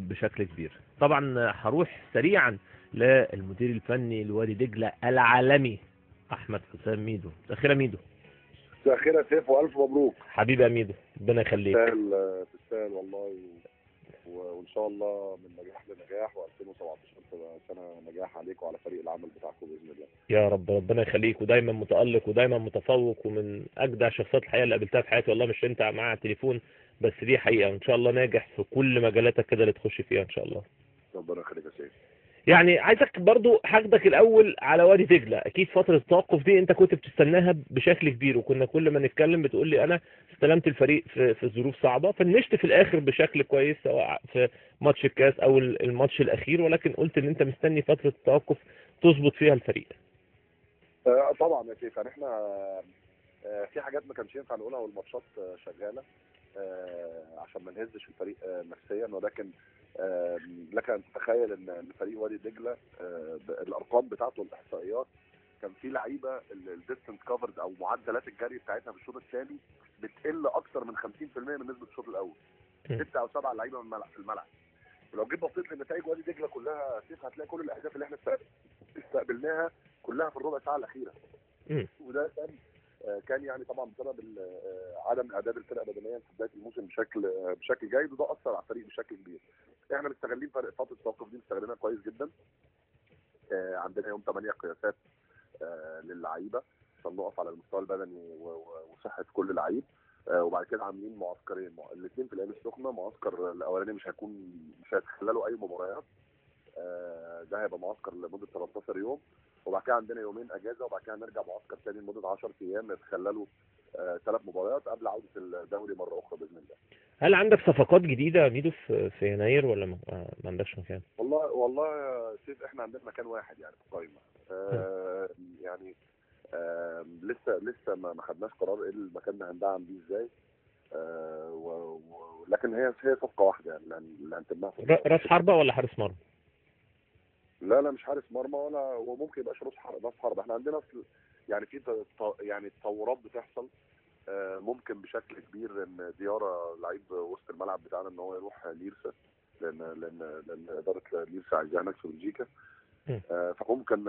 بشكل كبير. طبعا هروح سريعا للمدير الفني لوادي دجلة العالمي احمد حسام ميدو. اخيرا ميدو. مساء الخير يا سيف والف مبروك. حبيبي يا ميدو ربنا يخليك. تستاهل والله، وان شاء الله من نجاح لنجاح، و2017 تبقى سنه نجاح عليك وعلى فريق العمل بتاعكم باذن الله. يا رب ربنا يخليك، ودايما متألق ودايما متفوق، ومن اجدع الشخصيات الحقيقه اللي قابلتها في حياتي والله. مش انت معايا على التليفون بس، دي حقيقه. وان شاء الله ناجح في كل مجالاتك كده اللي تخش فيها ان شاء الله. ربنا يخليك يا سيف. يعني عايزك برضو هاخدك الاول على وادي دجله. اكيد فتره التوقف دي انت كنت بتستناها بشكل كبير، وكنا كل ما نتكلم بتقول لي انا استلمت الفريق في ظروف صعبه، فنشت في الاخر بشكل كويس سواء في ماتش الكاس او الماتش الاخير، ولكن قلت ان انت مستني فتره التوقف تظبط فيها الفريق. طبعا يا سيف، يعني احنا في حاجات ما كانش ينفع نقولها والماتشات شغاله عشان ما نهزش الفريق نفسيا، ولكن لك ان تتخيل ان فريق وادي دجله الارقام بتاعته الاحصائيات كان في لعيبه الديستنس كفرد او معدلات الجري بتاعتها في الشوط الثاني بتقل اكثر من 50% من نسبه الشوط الاول. 6 أو 7 لعيبه في الملعب. ولو جيت بصيت لنتائج وادي دجله كلها سيف هتلاقي كل الاهداف اللي احنا استقبلناها كلها في الربع ساعه الاخيره. وده كان يعني طبعا بسبب عدم اعداد الفرقه بدنيا في بدايه الموسم بشكل جيد، وده اثر على الفريق بشكل كبير. احنا مستغلين فتره التوقف دي، مستغلينها كويس جدا. عندنا يوم 8 قياسات للعيبه عشان نقف على المستوى البدني وصحه كل لعيب. وبعد كده عاملين معسكرين، الاثنين في العين السخنه. معسكر الاولاني مش هيتخللوا اي مباريات، ده هيبقى معسكر لمده 13 يوم، وبعد كده عندنا يومين اجازه، وبعد كده هنرجع معسكر ثاني لمده 10 ايام يتخللوا 3 مباريات قبل عوده الدوري مره اخرى باذن الله. هل عندك صفقات جديده يا ميدو في يناير ولا ما عندكش مكان؟ والله يا سيف احنا عندنا مكان واحد يعني في القائمه. يعني لسه ما خدناش قرار ايه المكان ده هندعم بيه ازاي. لكن هي صفقه واحده يعني اللي هنتمها. راس حربه ولا حارس مرمى؟ لا مش حارس مرمى، وممكن يبقاش راس حربه. احنا عندنا يعني في يعني تطورات بتحصل. ممكن بشكل كبير ان ديارة لعيب وسط الملعب بتاعنا ان هو يروح ليرسا، لان اداره ليرسا عايزاه هناك في بلجيكا. فممكن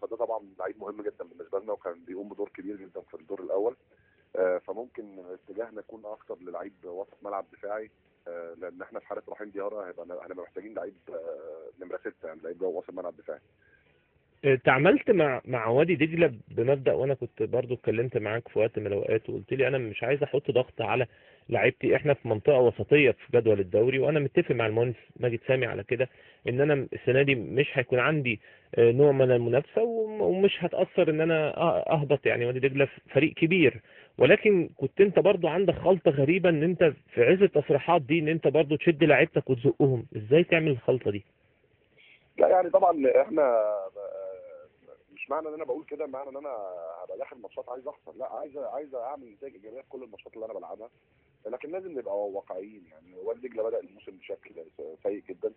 فده طبعا لعيب مهم جدا بالنسبه لنا، وكان بيقوم بدور كبير جدا في الدور الاول. فممكن اتجاهنا يكون اكتر للعيب وسط ملعب دفاعي، لان احنا في حاله رحيم ديارة هنبقى محتاجين لعيب نمره 6، يعني لعيب جوه وسط ملعب دفاعي. تعاملت مع وادي دجله بمبدأ، وانا كنت برضو اتكلمت معاك في وقت من الاوقات وقلت لي انا مش عايز احط ضغط على لعيبتي. احنا في منطقه وسطيه في جدول الدوري، وانا متفق مع المهندس ماجد سامي على كده ان انا السنه دي مش هيكون عندي نوع من المنافسه، ومش هتاثر ان انا اهبط. يعني وادي دجله فريق كبير، ولكن كنت انت برضو عندك خلطه غريبه ان انت في عز التصريحات دي ان انت برضو تشد لعيبتك وتزقهم. ازاي تعمل الخلطه دي؟ لا يعني طبعا احنا مش معنى ان انا بقول كده معنى ان انا هبقى داخل ماتشات عايز اخسر. لا، عايز اعمل نتائج ايجابيه في كل الماتشات اللي انا بلعبها، لكن لازم نبقى واقعيين. يعني وادي دجله بدا الموسم بشكل سيء جدا،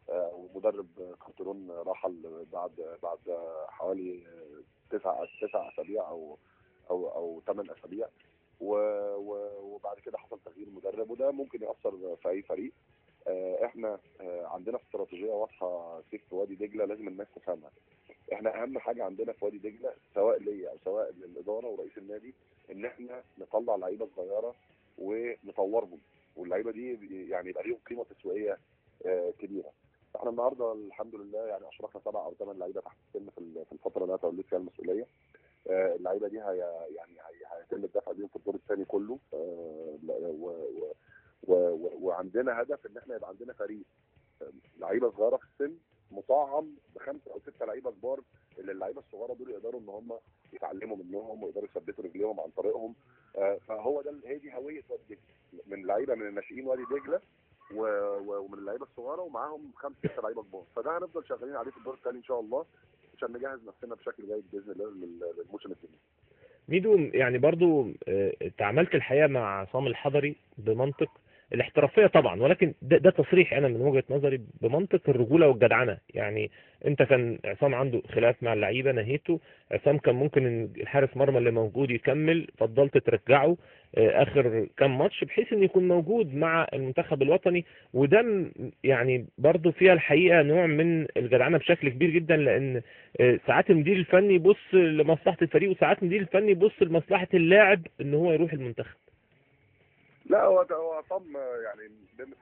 ومدرب كارترون رحل بعد حوالي 9 اسابيع او 8 اسابيع، وبعد كده حصل تغيير مدرب، وده ممكن ياثر في اي فريق. احنا عندنا استراتيجيه واضحه في وادي دجله لازم الناس تفهمها. احنا اهم حاجه عندنا في وادي دجله سواء ليا او سواء للاداره ورئيس النادي ان احنا نطلع لعيبه صغيره ونطورهم، واللعيبه دي يعني يبقى ليهم قيمه تسويقيه كبيره. احنا النهارده الحمد لله يعني اشرفنا 7 أو 8 لعيبه تحت السن في الفتره اللي انا توليت فيها المسؤوليه. اللعيبه دي هيتم الدفع بيهم في الدور الثاني كله. وعندنا هدف ان احنا يبقى عندنا فريق لعيبه صغيره في السن مطعم ب5 أو 6 لعيبه كبار، اللي اللعيبه الصغيره دول يقدروا ان هم يتعلموا منهم ويقدروا يثبتوا رجليهم عن طريقهم. فهو ده هي دي هويه وادي دجله، من لعيبه من الناشئين وادي دجله ومن اللعيبه الصغيره ومعاهم 5 6 لعيبه كبار. فده هنفضل شغالين عليه في الدور الثاني ان شاء الله عشان نجهز نفسنا بشكل جيد باذن الله للموسم الجديد. ميدو يعني برضو تعاملت الحقيقه مع عصام الحضري بمنطق الاحترافيه طبعا، ولكن ده تصريح انا من وجهه نظري بمنطق الرجوله والجدعنه. يعني انت كان عصام عنده خلاف مع اللعيبه نهيته، عصام كان ممكن ان الحارس مرمى اللي موجود يكمل، فضلت ترجعه اخر كام ماتش بحيث ان يكون موجود مع المنتخب الوطني. وده يعني برضو فيها الحقيقه نوع من الجدعنه بشكل كبير جدا، لان ساعات المدير الفني يبص لمصلحه الفريق، وساعات المدير الفني يبص لمصلحه اللاعب ان هو يروح المنتخب. لا هو عصام يعني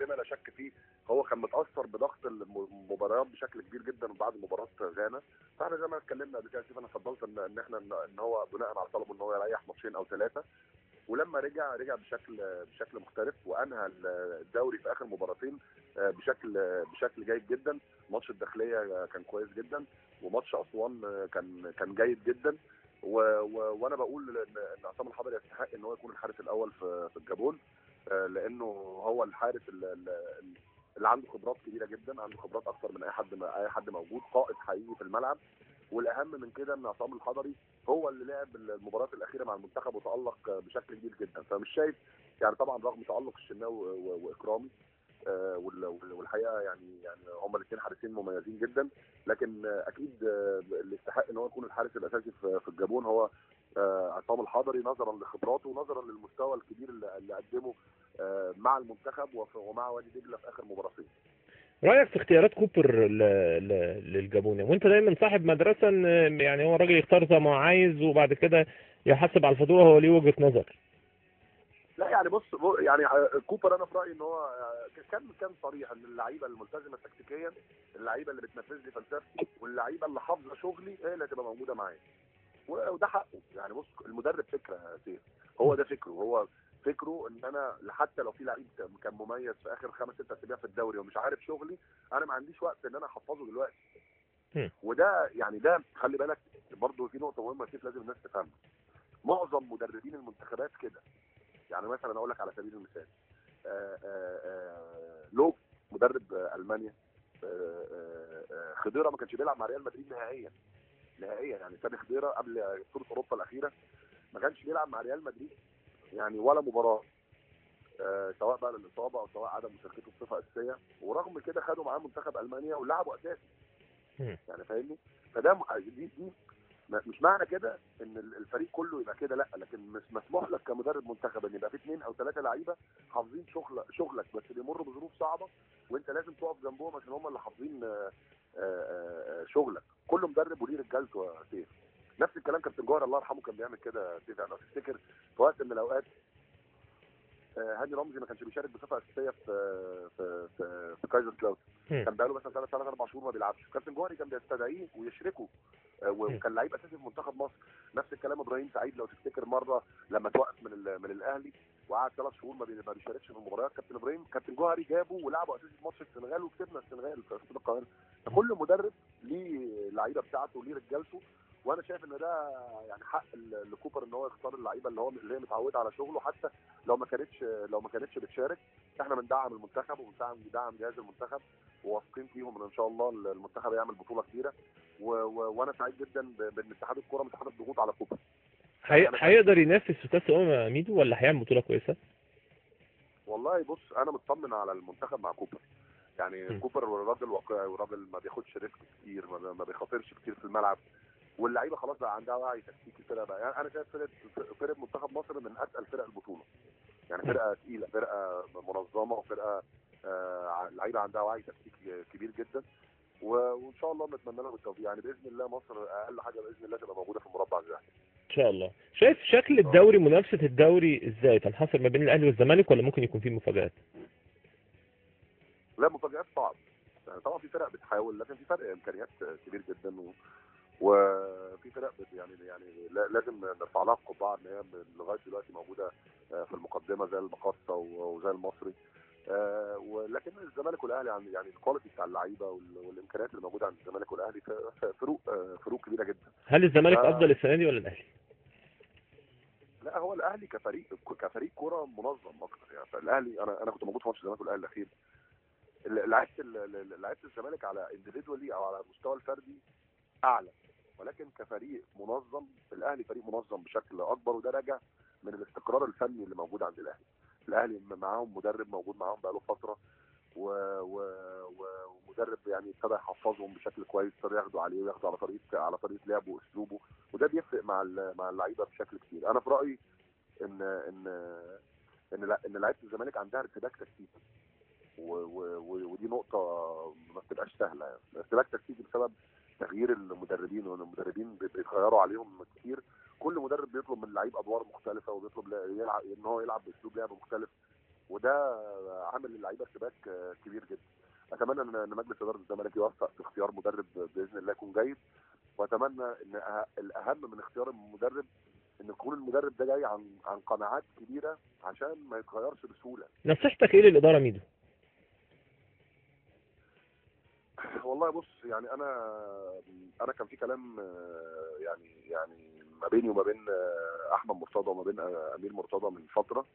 بما لا شك فيه، هو كان متاثر بضغط المباريات بشكل كبير جدا بعد مباراه غانا. فاحنا زي ما اتكلمنا قبل كده، انا فضلت ان احنا ان هو بناء على طلبه ان هو يريح ماتشين او ثلاثه، ولما رجع بشكل مختلف، وانهى الدوري في اخر مباراتين بشكل جيد جدا. ماتش الداخليه كان كويس جدا، وماتش اسوان كان جيد جدا. وانا بقول ان عصام الحضري يستحق ان هو يكون الحارس الاول في الجابون، لانه هو الحارس اللي عنده خبرات كبيره جدا، عنده خبرات اكثر من اي حد موجود، قائد حقيقي في الملعب. والاهم من كده ان عصام الحضري هو اللي لعب المباراه الاخيره مع المنتخب وتالق بشكل كبير جدا. فمش شايف يعني، طبعا رغم تالق الشناوي واكرامي والحقيقه يعني هما الاثنين حارسين مميزين جدا، لكن اكيد اللي يستحق ان هو يكون الحارس الاساسي في الجابون هو عصام الحضري، نظرا لخبراته ونظرا للمستوى الكبير اللي قدمه مع المنتخب ومع وادي دجله في اخر مباراتين. رأيك في اختيارات كوبر للجابوني، وانت دايما صاحب مدرسة ان يعني هو الراجل يختار زي ما هو عايز وبعد كده يحسب على الفاتورة، هو ليه وجهة نظر؟ لا يعني بص يعني كوبر انا في رايي ان هو كان صريح ان اللعيبه الملتزمه تكتيكيا، اللعيبه اللي بتنفذ لي فلسفتي، واللعيبه اللي حافظه شغلي هي اللي هتبقى موجوده معايا، وده حقه. يعني بص، المدرب فكره يا سيف، هو ده فكره. هو فكره ان انا حتى لو في لعيب كان مميز في اخر 5 6 اسابيع في الدوري ومش عارف شغلي، انا ما عنديش وقت ان انا احفظه دلوقتي. وده يعني ده خلي بالك برضه في نقطه مهمه كيف لازم الناس تفهمها. معظم مدربين المنتخبات كده. يعني مثلا اقول لك على سبيل المثال، لو مدرب المانيا، خضيره ما كانش بيلعب مع ريال مدريد نهائيا يعني. سامي خضيره قبل بطوله اوروبا الاخيره ما كانش بيلعب مع ريال مدريد يعني ولا مباراه، سواء بقى للاصابه او سواء عدم مشاركته بصفه اساسيه، ورغم كده خدوا معاه منتخب المانيا ولعبوا اساسي. يعني فاهمني؟ فده دي مش معنى كده ان الفريق كله يبقى كده، لا، لكن مش مسموح لك كمدرب منتخب ان يبقى في 2 أو 3 لعيبه حافظين شغلك، بس بيمروا بظروف صعبه وانت لازم تقف جنبهم عشان هم اللي حافظين شغلك. كل مدرب وليه رجالته يا سيف. نفس الكلام كابتن جوهر الله يرحمه كان بيعمل كده يا سيف. يعني لو تفتكر في وقت من الاوقات هاني رمزي ما كانش بيشارك بصفه اساسيه في كايزر كلاوس، كان بقاله مثلا 3 4 شهور ما بيلعبش، كابتن جوهري كان بيستدعيه ويشركه، وكان لعيب اساسي في منتخب مصر. نفس الكلام ابراهيم سعيد لو تفتكر مره لما توقف من الاهلي وقعد 3 شهور ما بيشاركش في المباريات، كابتن جوهري جابه ولعبه اساسي في ماتش السنغال وكسبنا السنغال في استاد القاهره. فكل مدرب ليه اللعيبه بتاعته وليه رجالته، وانا شايف ان ده يعني حق لكوبر ان هو يختار اللعيبه اللي هي متعوده على شغله، حتى لو ما كانتش بتشارك. احنا بندعم المنتخب وبندعم جهاز المنتخب وواثقين فيهم ان شاء الله المنتخب يعمل بطوله كبيره، وانا سعيد جدا بان اتحاد الكوره مش حاطط ضغوط على كوبر. هيقدر ينافس في كاس ميدو ولا هيعمل بطوله كويسه؟ والله بص، انا مطمن على المنتخب مع كوبر. يعني كوبر راجل واقعي وراجل ما بياخدش ريسك كتير، ما بيخاطرش كتير في الملعب، واللعيبه خلاص بقى عندها وعي تكتيكي. الفرقه بقى يعني انا شايف فرقه منتخب مصر من اتقل فرق البطوله، يعني فرقه تقيله، فرقه منظمه، وفرقه لعيبه عندها وعي تكتيكي كبير جدا، وان شاء الله نتمنى لهم التوفيق. يعني باذن الله مصر اقل حاجه باذن الله تبقى موجوده في المربع الذهبي ان شاء الله. شايف شكل الدوري، منافسه الدوري ازاي تنحصر ما بين الاهلي والزمالك ولا ممكن يكون فيه مفاجآت؟ لا، مفاجآت صعب. يعني طبعا في فرق بتحاول، لكن في فرق امكانيات كبير جدا، وفي فرق يعني لازم نرفع لها القبعه ان هي لغايه دلوقتي موجوده في المقدمه زي المقاصه وزي المصري. ولكن الزمالك والاهلي يعني الكواليتي بتاع اللعيبه والامكانيات اللي موجوده عند الزمالك والاهلي فروق كبيره جدا. هل الزمالك افضل السنه دي ولا الاهلي؟ لا، هو الاهلي كفريق كوره منظم اكتر. يعني الاهلي انا كنت موجود في ماتش الزمالك والاهلي الاخير، لعبت الزمالك على انديفيدوالي او على المستوى الفردي اعلى، ولكن كفريق منظم الاهلي فريق منظم بشكل اكبر، وده راجع من الاستقرار الفني اللي موجود عند الاهلي. الاهلي معاهم مدرب موجود معاهم بقاله فتره، ومدرب يعني ابتدى يحفظهم بشكل كويس، ابتدى ياخدوا عليه وياخدوا على طريقه لعبه واسلوبه، وده بيفرق مع اللعيبه بشكل كتير. انا في رايي ان ان ان لعيبه الزمالك عندها ارتباك تكتيكي، ودي نقطه ما بتبقاش سهله يعني. ارتباك تكتيكي بسبب تغيير المدربين، وان المدربين بيتغيروا عليهم كتير. كل مدرب بيطلب من اللعيب ادوار مختلفه، وبيطلب يلعب ان هو يلعب باسلوب لعب مختلف، وده عامل للعيبه ارتباك كبير جدا. اتمنى ان مجلس اداره الزمالك يوفق في اختيار مدرب باذن الله يكون جيد، واتمنى ان الاهم من اختيار المدرب ان يكون المدرب ده جاي عن قناعات كبيره عشان ما يتغيرش بسهوله. نصيحتك ايه للاداره ميدو؟ والله بص، يعني انا كان في كلام يعني ما بيني وما بين احمد مرتضى وما بين امير مرتضى من فتره.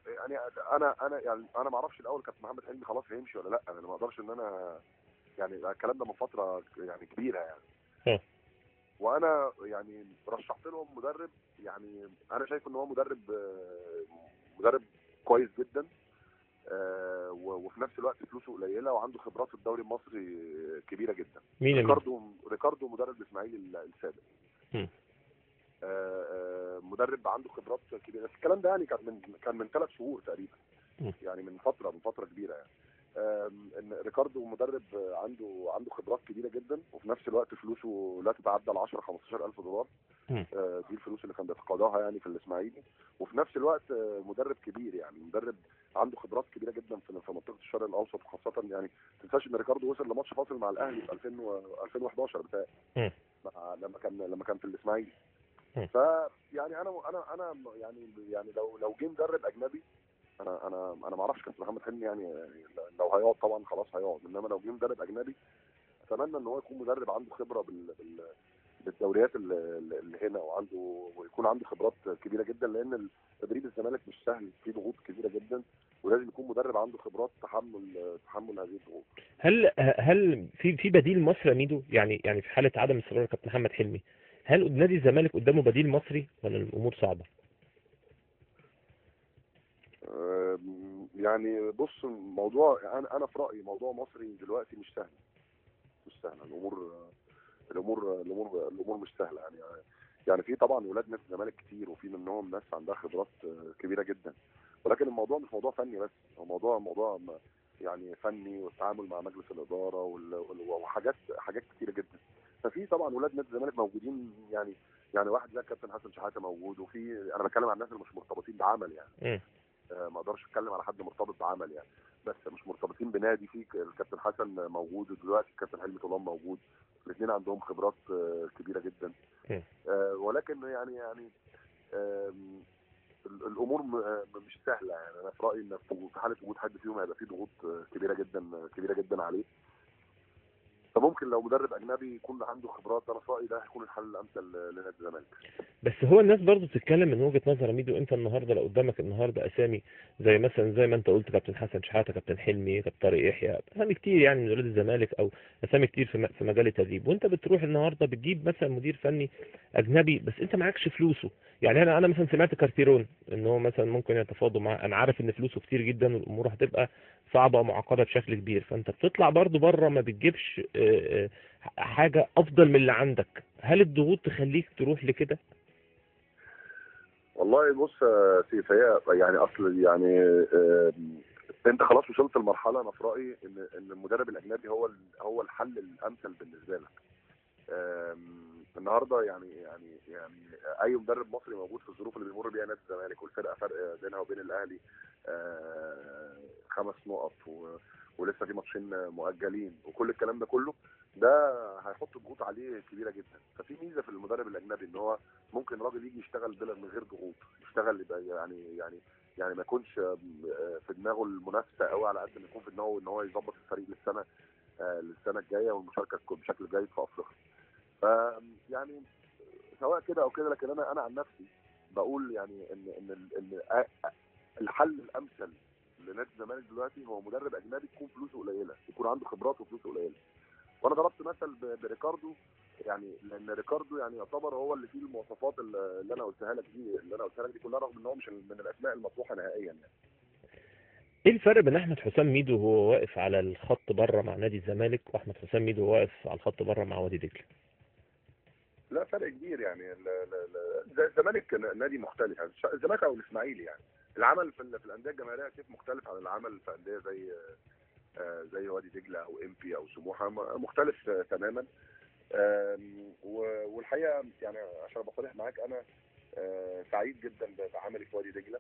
يعني انا ما اعرفش الاول كابتن محمد حلمي خلاص هيمشي ولا لا. انا ما اقدرش ان انا يعني الكلام ده من فتره يعني كبيره يعني. وانا يعني رشحت لهم مدرب، يعني انا شايف ان هو مدرب كويس جدا، وفي نفس الوقت فلوسه قليله وعنده خبرات في الدوري المصري كبيره جدا. مين؟ ريكاردو مدرب الاسماعيلي السابق. مدرب عنده خبرات كبيره. الكلام ده يعني كان من 3 شهور تقريبا، يعني من فتره كبيره يعني. ان ريكاردو مدرب عنده خبرات كبيره جدا، وفي نفس الوقت فلوسه لا تتعدى ال 10-15 الف دولار. دي الفلوس اللي كان بيتقاضاها يعني في الاسماعيلي. وفي نفس الوقت مدرب كبير، يعني مدرب عنده خبرات كبيره جدا في منطقه الشرق الاوسط، وخاصه يعني ما تنساش ان ريكاردو وصل لماتش فاصل مع الاهلي في 2011 بتاعي، لما كان في الاسماعيلي. فيعني انا يعني لو جه مدرب اجنبي، انا ما اعرفش كابتن محمد حلمي يعني لو هيقعد طبعا خلاص هيقعد، انما لو جه مدرب اجنبي اتمنى ان هو يكون مدرب عنده خبره بالدوريات اللي هنا، ويكون عنده خبرات كبيره جدا، لان تدريب الزمالك مش سهل، فيه ضغوط كبيره جدا، ولازم يكون مدرب عنده خبرات تحمل هذه الضغوط. هل في بديل مصري يا ميدو؟ يعني في حاله عدم استقرار كابتن محمد حلمي، هل نادي الزمالك قدامه بديل مصري ولا الامور صعبه؟ يعني بص، الموضوع انا في رايي موضوع مصري دلوقتي مش سهل. الامور مش سهله يعني في طبعا ولاد نادي الزمالك كتير، وفي منهم ناس عندها خبرات كبيره جدا، ولكن الموضوع مش موضوع فني بس، هو موضوع يعني فني، والتعامل مع مجلس الاداره وحاجات كتيره جدا. ففي طبعا ولاد نادي الزمالك موجودين، يعني واحد زي الكابتن حسن شحاته موجود، وفي انا بتكلم عن الناس اللي مش مرتبطين بعمل يعني. ما اقدرش اتكلم على حد مرتبط بعمل يعني، بس مش مرتبطين بنادي. في الكابتن حسن موجود، ودلوقتي الكابتن حلمي طولان موجود، الاثنين عندهم خبرات كبيره جدا. ولكن يعني الامور مش سهله يعني. انا في رايي ان في حاله وجود حد فيهم هيبقى في ضغوط كبيره جدا عليه. فممكن لو مدرب اجنبي يكون عنده خبرات، انا في رايي ده هيكون الحل الامثل لنادي الزمالك. بس هو الناس برضو بتتكلم من وجهة نظر ميدو. انت النهارده لو قدامك النهارده اسامي زي مثلا زي ما انت قلت كابتن حسن شحاته، كابتن حلمي، كابتن طارق يحيى، اسامي كتير يعني من ولاد الزمالك، او اسامي كتير في مجال التدريب، وانت بتروح النهارده بتجيب مثلا مدير فني اجنبي بس انت معكش فلوسه. يعني انا مثلا سمعت كارتيرون ان هو مثلا ممكن يتفاوضوا معاه، انا عارف ان فلوسه كتير جدا والامور هتبقى صعبه ومعقده بشكل كبير، فانت بتطلع برضو بره ما بتجيبش حاجه افضل من اللي عندك. هل الضغوط تخليك تروح لكده؟ والله بص يا سيف، هي يعني اصل يعني انت خلاص وصلت لمرحله، انا في رايي ان المدرب الاجنبي هو الحل الامثل بالنسبه لك. النهارده يعني اي مدرب مصري موجود في الظروف اللي بيمر بيها نادي الزمالك، والفرقه فرق بينها وبين الاهلي 5 نقط، ولسه في ماتشين مؤجلين، وكل الكلام ده كله ده هيحط ضغوط عليه كبيره جدا. ففي ميزه في المدرب الاجنبي ان هو ممكن راجل يجي يشتغل من غير ضغوط، يشتغل يبقى يعني ما يكونش في دماغه المنافسه قوي، على قد ما يكون في دماغه ان هو يظبط الفريق للسنه الجايه والمشاركه بشكل جيد في افريقيا. فيعني سواء كده او كده، لكن انا عن نفسي بقول يعني ان الحل الامثل لنادي الزمالك دلوقتي هو مدرب اجنبي يكون فلوسه قليله، يكون عنده خبرات وفلوسه قليله. وانا ضربت مثل بريكاردو يعني لان ريكاردو يعني يعتبر هو اللي فيه المواصفات اللي انا قلتها لك دي كلها، رغم ان هو مش من الاسماء المطروحه نهائيا يعني. ايه الفرق بين احمد حسام ميدو وهو واقف على الخط بره مع نادي الزمالك، واحمد حسام ميدو وهو واقف على الخط بره مع وادي دجله؟ لا فرق كبير يعني. الزمالك نادي مختلف يعني، الزمالك او الاسماعيلي يعني. العمل في الانديه الجماهيريه كيف مختلف عن العمل في انديه زي وادي دجله او امبي او سموحه، مختلف تماما. والحقيقه يعني عشان ابقى صريح معاك، انا سعيد جدا بعملي في وادي دجله،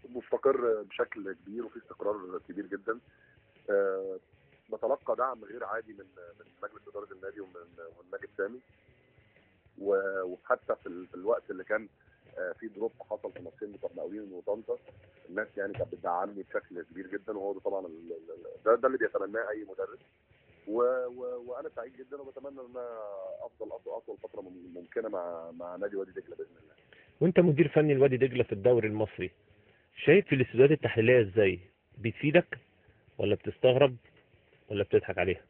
مستقر بشكل كبير وفي استقرار كبير جدا. بتلقى دعم غير عادي من مجلس اداره النادي ومن ماجد سامي. وحتى في الوقت اللي كان في دروب حصل في ماتشين بتوع مقاولين وطنطا، الناس يعني كانت بتدعمني بشكل كبير جدا، وهو ده طبعا ده اللي بيتمناه اي مدرب. وانا سعيد جدا، وبتمنى ان انا افضل اطول فتره ممكنه مع نادي وادي دجله باذن الله. وانت مدير فني لوادي دجله في الدوري المصري، شايف الاستوديوهات التحليليه ازاي؟ بتفيدك ولا بتستغرب ولا بتضحك عليها؟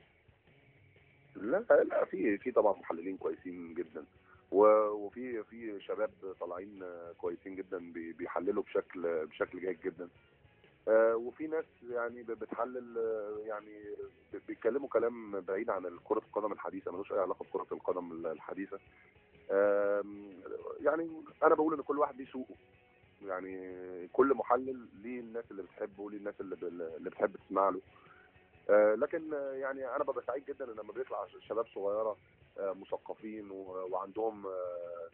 لا في طبعا محللين كويسين جدا، وفي شباب طالعين كويسين جدا بيحللوا بشكل جيد جدا. وفي ناس يعني بتحلل يعني بيتكلموا كلام بعيد عن كرة القدم الحديثة، ملوش أي علاقة بكرة القدم الحديثة. يعني أنا بقول إن كل واحد ليه سوقه، يعني كل محلل ليه الناس اللي بتحبه وليه الناس اللي بتحب تسمع له. لكن يعني أنا ببقى سعيد جدا لما بيطلع شباب صغيرة مثقفين وعندهم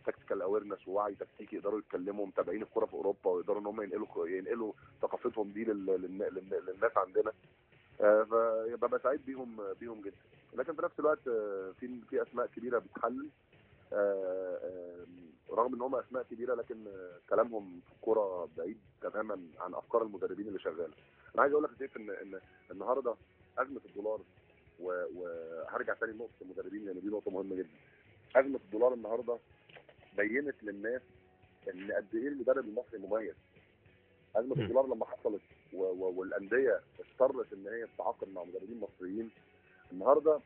تكتيكال اويرنس ووعي تكتيكي، يقدروا يتكلموا متابعين الكوره في اوروبا، ويقدروا ان هم ينقلوا ثقافتهم دي للناس عندنا. فببقى سعيد بيهم جدا. لكن في نفس الوقت في اسماء كبيره بتحلل، رغم ان هم اسماء كبيره، لكن كلامهم في الكوره بعيد تماما عن افكار المدربين اللي شغاله. انا عايز اقول لك يا سيف ان النهارده ازمه الدولار، وهرجع تاني لنقطه المدربين لان دي نقطه مهمه جدا. ازمه الدولار النهارده بينت للناس ان قد ايه المدرب المصري مميز. ازمه الدولار لما حصلت والانديه اضطرت ان هي تتعاقد مع مدربين مصريين، النهارده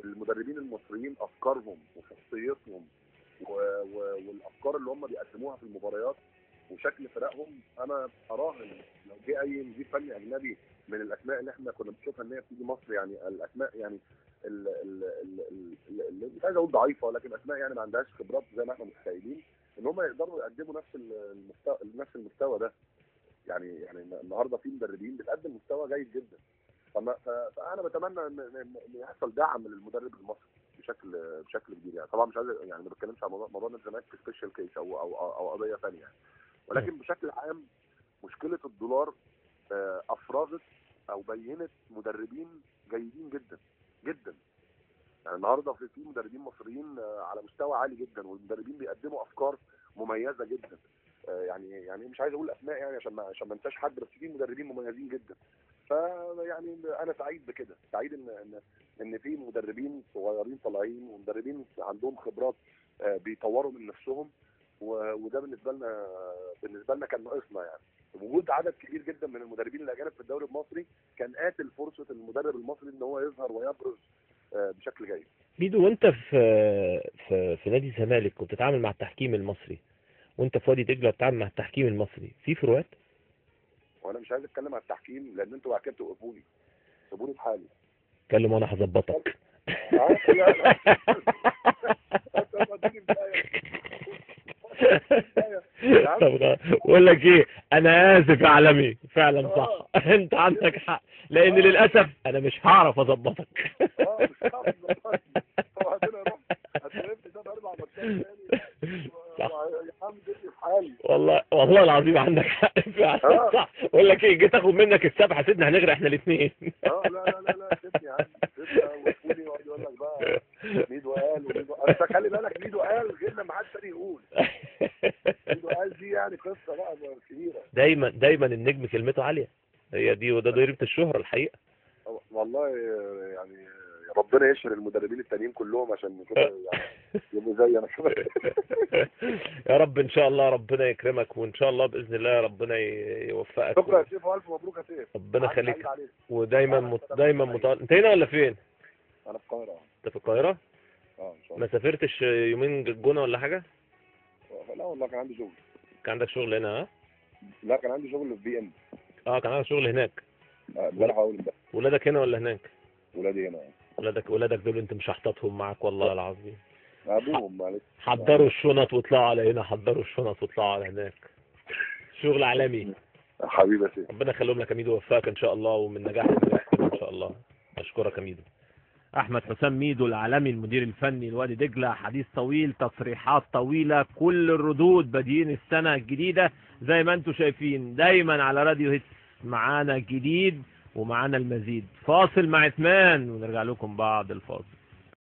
المدربين المصريين افكارهم وشخصيتهم والافكار اللي هم بيقدموها في المباريات وشكل فرقهم، انا اراهن لو جه اي مدير فني اجنبي من الاسماء اللي احنا كنا بنشوفها ان هي بتيجي مصر، يعني الاسماء يعني اللي مش عايز اقول ضعيفه، لكن اسماء يعني ما عندهاش خبرات زي ما احنا متخيلين، ان هم يقدروا يقدموا نفس المستوى ده. يعني النهارده في مدربين بتقدم مستوى جيد جدا. فانا بتمنى ان يحصل دعم للمدرب المصري بشكل كبير يعني. طبعا مش عايز يعني ما بتكلمش عن موضوع الزمالك في سبيشال كيس او قضيه ثانيه يعني، ولكن بشكل عام مشكله الدولار افرزت او بينت مدربين جيدين جدا جدا. يعني النهارده في مدربين مصريين على مستوى عالي جدا، والمدربين بيقدموا افكار مميزه جدا. يعني مش عايز اقول اسماء يعني عشان ما انساش حد، بس في مدربين مميزين جدا. فيعني انا سعيد بكده، سعيد ان في مدربين صغيرين طالعين، ومدربين عندهم خبرات بيطوروا من نفسهم. وده بالنسبه لنا كان ناقصنا يعني. وجود عدد كبير جدا من المدربين الاجانب في الدوري المصري كان قاتل فرصه المدرب المصري ان هو يظهر ويبرز بشكل جيد. ميدو، وانت في نادي الزمالك وبتتعامل مع التحكيم المصري، وانت في وادي دجله بتتعامل مع التحكيم المصري، في فروقات؟ وانا مش عايز اتكلم على التحكيم لان انتوا بعد كده توقفوني، سيبوني في حالي. اتكلم وانا هظبطك. طب بقول لك ايه، انا اسف يا عالمي، فعلا صح. انت عندك حق، لان للاسف انا مش هعرف اظبطك. مش هعرف اظبطك. والله العظيم عندك حق فعلا صح. بقول لك ايه، جيت اخد منك السبحه سيبنا هنغرق احنا الاثنين. لا سيبني يا عم، سيبنا وتقولي ويقعد يقول لك بقى ميدو قال انت خلي بالك، ميدو قال غير لما حد تاني يقول. ميدو قال دي يعني قصه بقى كبيره. دايما النجم كلمته عاليه، هي دي وده ضريبه الشهره الحقيقه. والله يعني ربنا يشهر المدربين التانيين كلهم عشان كده يعني يبقوا زي انا كمان. يا رب ان شاء الله ربنا يكرمك، وان شاء الله باذن الله ربنا يوفقك. شكرا يا سيف، والف مبروك يا سيف. ربنا يخليك، ودايما انت هنا ولا فين؟ انا في القاهره. انت في القاهره؟ ان شاء ما الله. سافرتش يومين الجونة ولا حاجة؟ لا والله كان عندي شغل. كان عندك شغل هنا ها؟ لا كان عندي شغل في بي ام. اه كان عندك شغل هناك. امبارح اول امبارح. ولادك هنا ولا هناك؟ ولادي هنا. ولادك دول انت مش هحططهم معاك والله العظيم. ابوهم معلش. حضروا الشنط واطلعوا على هنا، حضروا الشنط واطلعوا على هناك. شغل عالمي. حبيبي يا سيدي. ربنا يخليهم لك يا ميدو ويوفقك ان شاء الله، ومن نجاح لنجاح كده ان شاء الله. اشكرك يا ميدو. احمد حسام ميدو العالمي المدير الفني لوادي دجله، حديث طويل، تصريحات طويله، كل الردود بادئين السنه الجديده زي ما انتم شايفين دايما على راديو هيتس. معانا جديد ومعانا المزيد. فاصل مع عثمان ونرجع لكم بعد الفاصل.